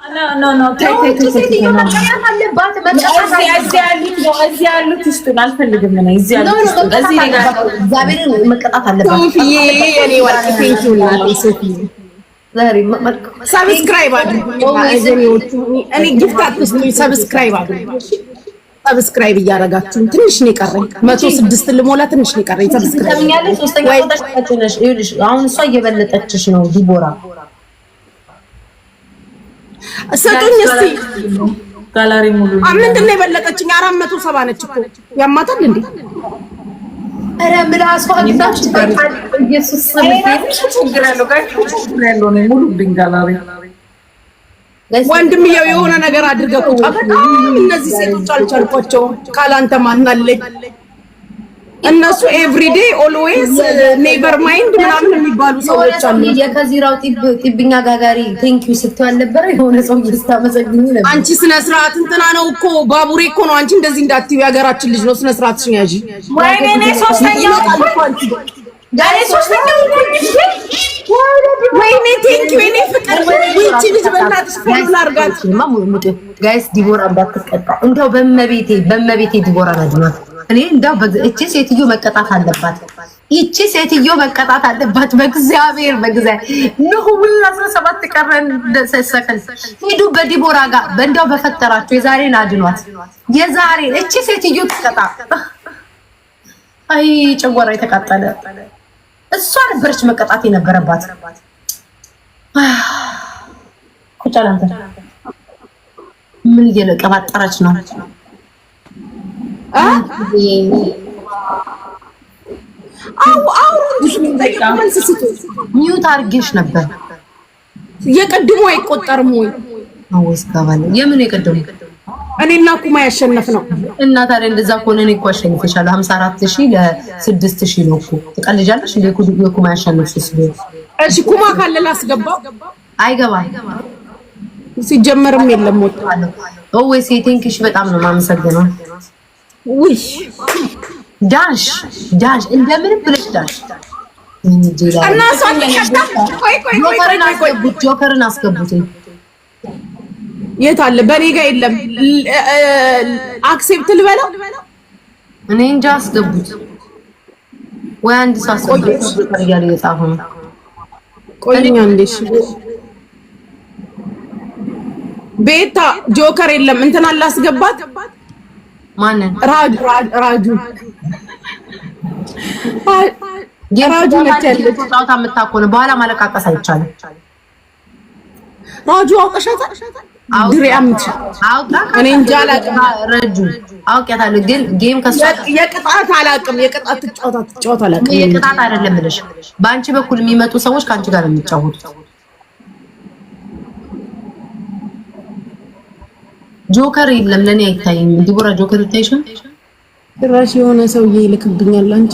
ኖ ተይ ሴትዮ መቀየር አለባት። እዚህ ያሉት ይስጡን፣ አልፈልግም እኔ እዚህ ያሉት እዚህ ጋር እግዚአብሔርን መቀጣት አለባት። ሶፊዬ እኔ ወርቅ ቴንኪው ላለ ሶፊዬ ሰብስክራይብ አድርጉ። እኔ ጊፍት አትስጡኝ፣ ሰብስክራይብ አድርጉ። ሰብስክራይብ እያደረጋችሁ ትንሽ ነው የቀረኝ፣ 106 ልሞላ ትንሽ ነው የቀረኝ። ሰብስክራይብ ተምኛለሽ። ሶስተኛ ቁጥር ነሽ። ይኸውልሽ አሁን እሷ እየበለጠችሽ ነው ዲቦራ። ሰጡኝ እስቲ ጋላሪ ሙሉ ምንድን ነው የበለጠችኝ? 470 ነች እኮ ያማታል እንዴ? ኧረ ምላሷ ግዛች በቃል ኢየሱስ ችግር ያለው ነው ሙሉ ድንጋላሪ ወንድምየው የሆነ ነገር አድርገው ቁጣ። በጣም እነዚህ ሴቶች አልቻልኳቸው። ካላንተ ማናለኝ እነሱ ኤቭሪዴ ኦልዌይስ ኔቨር ማይንድ ምናምን የሚባሉ ሰዎች አሉ። የከዚራው ጢብኛ ጋጋሪ ቴንክ ዩ ስትል አልነበረ? የሆነ ሰው ይስታመሰግኝ ነበር። አንቺ ስነ ስርዓት እንትና ነው እኮ ባቡሬ እኮ ነው። አንቺ እንደዚህ እንዳትዪ የሀገራችን ልጅ ነው። ስነ ስርዓትሽን ያዢ። ወይኔ እኔ ሶስተኛው ዳሬ ሶስተኛው ወይኔ ቴንክ ዩ እኔ ፍቅር ወይቺ ልጅ በእናትሽ ፎርሙላ አድርጋት ጋይስ። ዲቦራ እንዳትቀጣ እንደው በመቤቴ ዲቦራ ናድናት። እኔ እንደው እቺ ሴትዮ መቀጣት አለባት። እቺ ሴትዮ መቀጣት አለባት። በእግዚአብሔር ነው ምን 17 ቀረን ሰከን ሄዱ በዲቦራ ጋር በእንዳው በፈጠራችሁ የዛሬን አድኗት። የዛሬን እቺ ሴትዮ ትቀጣ። አይ ጨጓራ የተቃጠለ እሷ ነበረች መቀጣት የነበረባት። ቁጫላንተ ምን እየለቀባጠረች ነው? ሚውት አድርጌሽ ነበር። የቀድሞ አይቆጠርም ወይ? አውስ ካባለ የምን የቀድሞ እኔና ኩማ ያሸነፍ ነው። እና ታዲያ እንደዛ ከሆነ እኔ እኮ አሸንፍሻለሁ። 54000 ለ6000 ነው እኮ። ትቀልጃለሽ እንዴ? ኩማ ያሸነፍሽ ነው። እሺ ኩማ ካለ ላስገባው። አይገባም ሲጀመርም የለም ወጣለሁ። ኦዌስ ቴንክሽ በጣም ነው የማመሰግነው። ውይ ዳሽ እንደምንም ብለሽ ዳሽ እና ሶኒ ጆከርን አስገቡት። የት አለ? በኔ ጋር የለም። አክሴፕት ልበለው እኔ እንጃ። አስገቡት ወይ አንድ ሰው አስገቡት። እያለ የጻፈ ነው። ቆይኛ እንዴሽ ቤታ ጆከር የለም። እንትና ላስገባት። ማንን? ራጁ ራጁ ነች ያለች ጫውታ የምታቆነ በኋላ ማለቃቀስ አይቻልም። ራጁ አውቀሻታል? ድሪያምት እኔ እንጃ አላውቅም። ረጁ አውቄታለሁ ግን ጌም ከሷ የቅጣት አላውቅም። የቅጣት ትጫወት አላውቅም። የቅጣት አይደለም ብለሽ በአንቺ በኩል የሚመጡ ሰዎች ከአንቺ ጋር ነው የሚጫወቱት። ጆከር የለም ለኔ አይታይም። ዲቦራ ጆከር ይታይሻል? ጭራሽ የሆነ ሰውዬ ይልክብኛል። አንቺ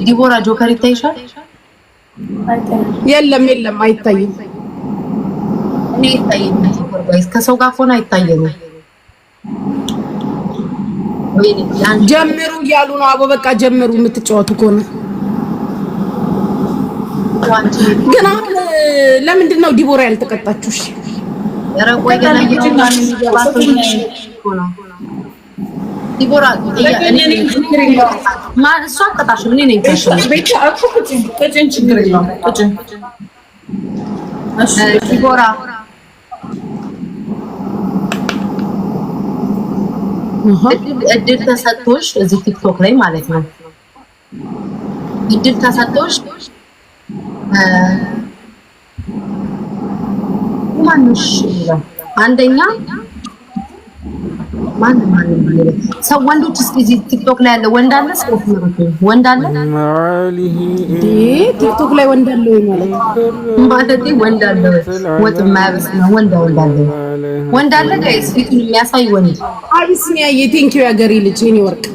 ዲቦራ ጆከር ይታይሻል? የለም አይታይም። እኔ ይታይም። ዲቦራ ጋይስ ከሰው ጋር ሆነ አይታየም። ጀምሩ እያሉ ነው። አቦ በቃ ጀምሩ የምትጫወቱ ከሆነ ግን አሁን ለምንድን ነው ዲቦራ ያልተቀጣችሁ? እሺ ያረቆይ ገና ይችላል የሚገባው ነው። ዲቦራ ማን እሷ ቀጣሽ? ምን ነኝ ታሽሽ? ቤት አጥቶ ቁጭን ችግር የለውም። ቁጭን እሺ ዲቦራ እድል ተሰጥቶሽ እዚህ ቲክቶክ ላይ ማለት ነው። እድል ተሰጥቶሽ ማንሽ አንደኛ ማን ሰው ወንዶች እስኪ እዚህ ቲክቶክ ላይ ያለ ወንድ አለ? ስቆፍ ነው ወንድ አለ? ቲክቶክ ላይ ወንድ አለ ወይ ማለት ወንድ አለ ወጥ ማያብስ ነው። ወንድ አለ ጋይስ ፊቱን የሚያሳይ ወንድ አቢሲኒያ የቴንኪው ያገሪ ልጅ የኔ ወርቅ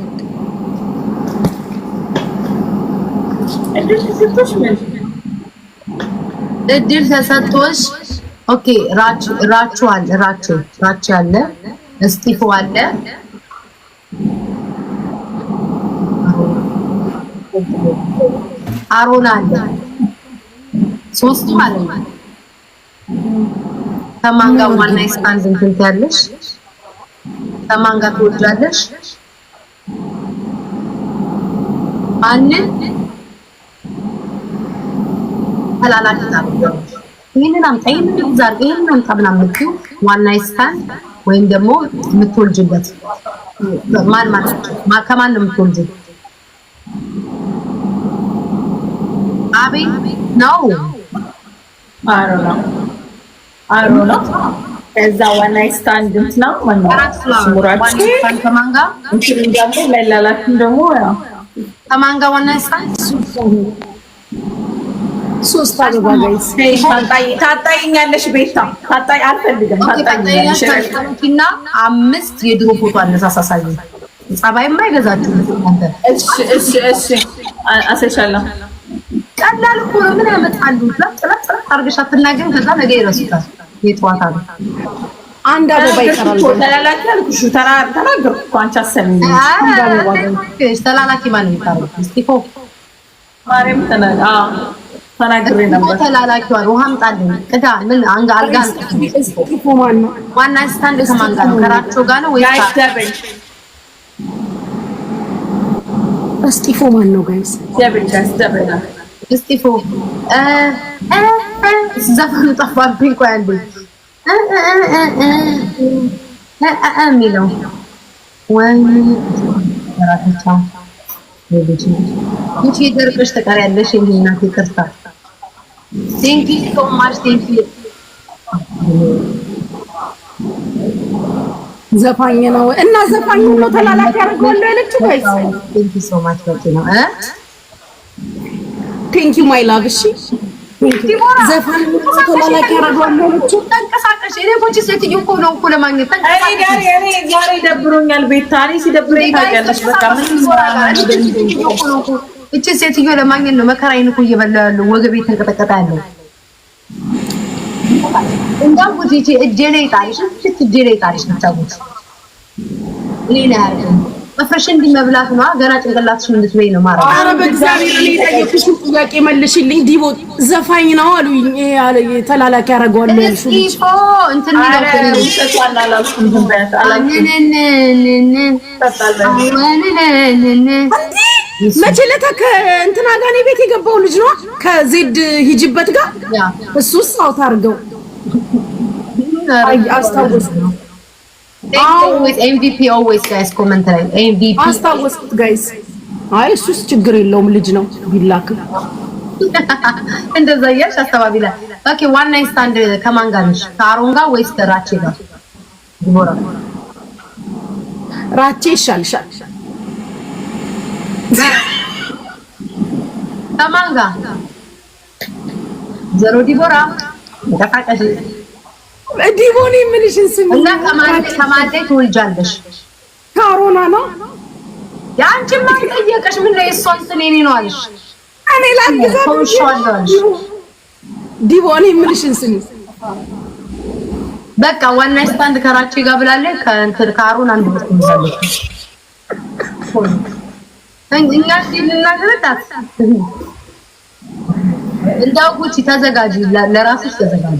እድል ተሰጥቶሽ ኦኬ። ራቹ አለ እስጢፎ አለ አሮን አለ ሶስቱ አለ ከማን ጋር ዋና ስታንድ እንትን ያለሽ? ከማን ጋር ትወጃለሽ? ማንን ተላላኪ ታደርጊያለሽ? ይሄንን አምጣ፣ ይሄንን ዛሬ ይሄንን አምጣ ምናምን ዋና ስታንድ ወይም ደግሞ የምትወልጅበት ማን ማለት ከማን ነው የምትወልጂው? አቤት ነው አሮና ከዛ ዋና ስታንድ ነው ማለት ነው። ከማን ጋር እንትን ደግሞ ለላላክ ደግሞ ከማን ጋር ዋና ስታንድ ሶስት አበባ ጋይስ ታጣይኛለሽ ቤታ ታጣይ አልፈልግም ታጣይኛለሽ እና 5 የድሮ ፎቶ አነሳሳሳይ ጸባይማ አይገዛችሁ እንደ እሺ አሰሻለሁ ቀላል እኮ ነው ምን ያመጣሉ ለጥለጥ አርገሻ ተናገር ከዛ ነገ ይረሱታል የጧታ ነው አንድ አበባ ይቀራል ተላላኪ አልኩሽ ተናገርኩ እኮ አንቺ አሰሚኝ አንድ አበባ ተላላኪ ማን ይታረቅ እስቲፎ ማርያም ተናግሬ ነበር ተላላኪው ውሃ አምጣልኝ ቅዳ ምን አልጋ እስቲፎ ማን ነው ዋና ስታንድ ከማን ጋር ነው ከራቸው ጋር ነው ወይስ እስቲፎ ማን ነው ጋይስ ደበና እስቲፎ ዘፈኑ ጠፋብኝ ቆይ አንዴ ሚለው ወይ ራታቻው ልጅ ይደርቅሽ ተቀሪያለሽ እናቴ ይቅርታ ቴንክ ዩ ሶ ማች ቴንክ ዩ ዘፋኝ ነው እና ዘፋኝ ነው ተላላኪ ያደርገዋል ያለችው ጋይስ ቴንክ ዩ ሶ ማች በቂ ነው ቴንክ ዩ ማይ ላቭ እሺ ዘፋኝ ነው ተላላኪ ያደርገዋል ያለችው ተንቀሳቀሽ እኔ ኮቺ ሴትዮ እኮ ነው እኮ ለማግኘት እኔ ዛሬ ደብሮኛል ቤታሪ ሲደብረኝ ታውቂያለሽ በቃ ምን እቺ ሴትዮ ለማግኘት ነው መከራዬን እኮ እየበላሁ ያለው ወገቤ ተንቀጠቀጠ ያለው እንዳው ጉጂ እጄ ላይ ጣልሽ እጄ ላይ ጣልሽ ታውቁት ሌላ ያለው መፍረሽ እንዲመብላት ነው ገና ጭንቅላትሽ እንድትበይ ነው ማለት ኧረ በእግዚአብሔር እኔ ጠየቅሽው ጥያቄ መልሽልኝ ዲቦ ዘፋኝ ነው አሉኝ ያለ ተላላኪ ያደርገዋል ያልሽው ኢፎ እንትን ነው መቼ ለተከ እንትና ጋር እኔ ቤት የገባው ልጅ ነው ከዜድ ሂጅበት ጋር እሱስ አውት አድርገው አስታውስ ነው always MVP always guys comment ላይ MVP አስታውስኩት ጋይስ አይ እሱስ ችግር የለውም ልጅ ነው ቢላክ እንደዛ ያሽ አስተባቢላ ኦኬ ዋን ናይት ስታንድ ከማን ጋር ነሽ ከአሮን ጋር ወይስ ከራቼ ጋር ዲቦራ ራቼ ይሻልሻል ከማን ጋር ዘሮ ዲቦራ ተፋቀሽ ዲቦኒ ምንሽን ስም እና ከማን ትወልጃለሽ ካሮና ነው ያንቺ ማን ጠየቀሽ ምን ነው እሷን ስለኔ ነው አልሽ እኔ ላግዛት ዲቦኒ ምንሽን ስም በቃ ዋና ስታንድ ከራቼ ጋር ብላለች ከእንትን ካሮን አንድ ብት ትይዛለች እኛ ሲልናገርታት እንዳው ጉቺ ተዘጋጂ ለራስሽ ተዘጋጂ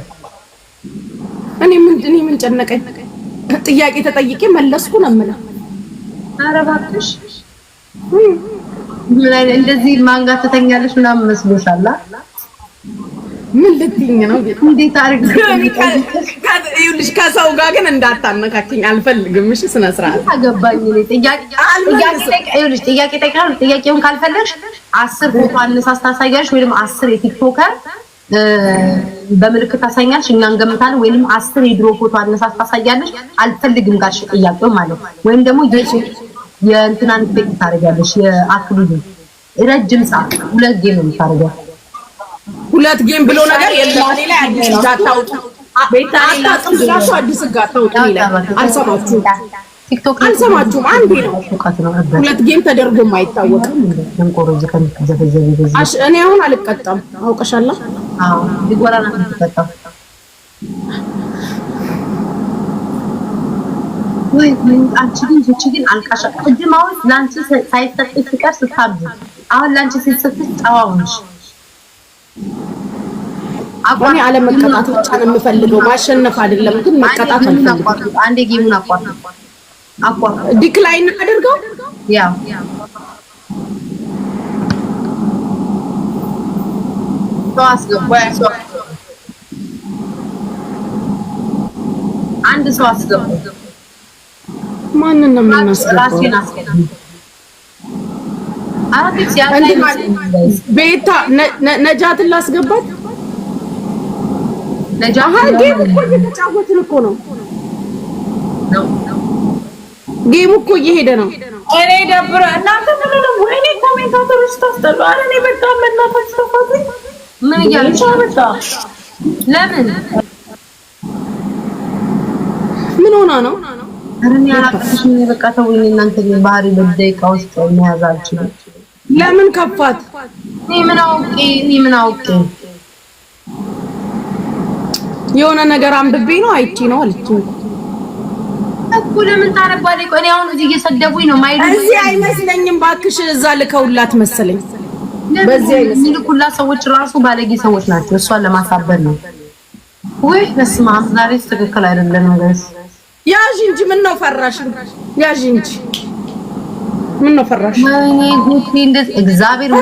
እኔ ምን ጨነቀኝ ጥያቄ ተጠይቄ መለስኩ ነው የምለው ኧረ እባክሽ ምን እንደዚህ ማንጋት ተተኛለሽ ምናምን መስሎሻል ምን ልትይኝ ነው እንዴት አድርገሽ ይኸውልሽ ከሰው ጋር ግን እንዳታነካኪኝ አልፈልግም እሺ ስነ ስርዓት አገባኝ እኔ ጥያቄ ጠይቃለሁ ጥያቄውን ካልፈለግሽ 10 ፎቶ አነሳስታ ታሳያለሽ ወይንም 10 የቲክቶከር በምልክት ታሳኛለሽ እኛ እንገምታለን ወይንም 10 የድሮ ፎቶ አነሳስታ ታሳያለሽ አልፈልግም ጋርሽ ጥያቄው ማለት ወይም ደግሞ የእንትናን ጥያቄ ታደርጋለሽ የአክሊሉ ረጅም ሰዓት 2 ጌም ነው የምታደርገው 2 ጌም ብሎ ነገር የለም እኔ ላይ አዲስ ጋታውጡ ቤታታጥምራሱ አዲስ ጋታውጡ ይላል አልሰማችሁም ቲክቶክ አልሰማችሁም አንዴ ነው 2 ጌም ተደርጎ የማይታወቅ እንቆሮዝ ከንዘፈዘፈ አሽ እኔ አሁን አልቀጣም አውቀሻላ አዎ ዲጎራና ተቀጣው ወይ አንቺ ግን አልቃሻ እጅማው ላንቺ ሳይሰጥሽ ፍቅር ስታብዝ አሁን ላንቺ ሲሰጥሽ ጫዋውሽ እኔ አለመቀጣት ብቻ ነው የምፈልገው፣ ማሸነፍ አይደለም። ግን መቀጣት አልፈልግም። አንዴ ጌሙን አቋርጥ ዲክላይን አድርገው። ያ አንድ ሰው አስገባ። ማንን ነው የምናስገባው? ቤታ ነጃትን ላስገባት። ጌም እኮ እየተጫወትን እኮ ነው። ጌሙ እኮ እየሄደ ነው። እኔ ደብረ እናንተ ምን ነው? ወይኔ ኮሜንታተሮች ታስጠሉ። አረ እኔ በቃ መናፈስ ተፋቱኝ። ምን እያለች በቃ ለምን ምን ሆና ነው? አረኛ አላቀሽኝ። በቃ ተውኝ እናንተ ባህሪ በደቂቃ ውስጥ መያዝ አልችልም። ለምን ከፋት? እኔ ምን አውቄ የሆነ ነገር አንብቤ ነው አይቼ ነው አለች እኮ። ለምን ታረባለች? እኔ አሁን እዚህ እየሰደቡኝ ነው ማይሉ። እዚህ አይመስለኝም ባክሽ፣ እዛ ልከውላት መሰለኝ። በዚህ የሚልኩላት ሰዎች ራሱ ባለጌ ሰዎች ናቸው። እሷን ለማሳበር ነው ወይ? በስመ አብ ዛሬ ትክክል አይደለም ጋይስ። ያዥ እንጂ ምን ነው ፈራሽ? ያዥ እንጂ ምን ነው ፈራሽ? ወይኔ ጉድ! እንደዚህ እግዚአብሔር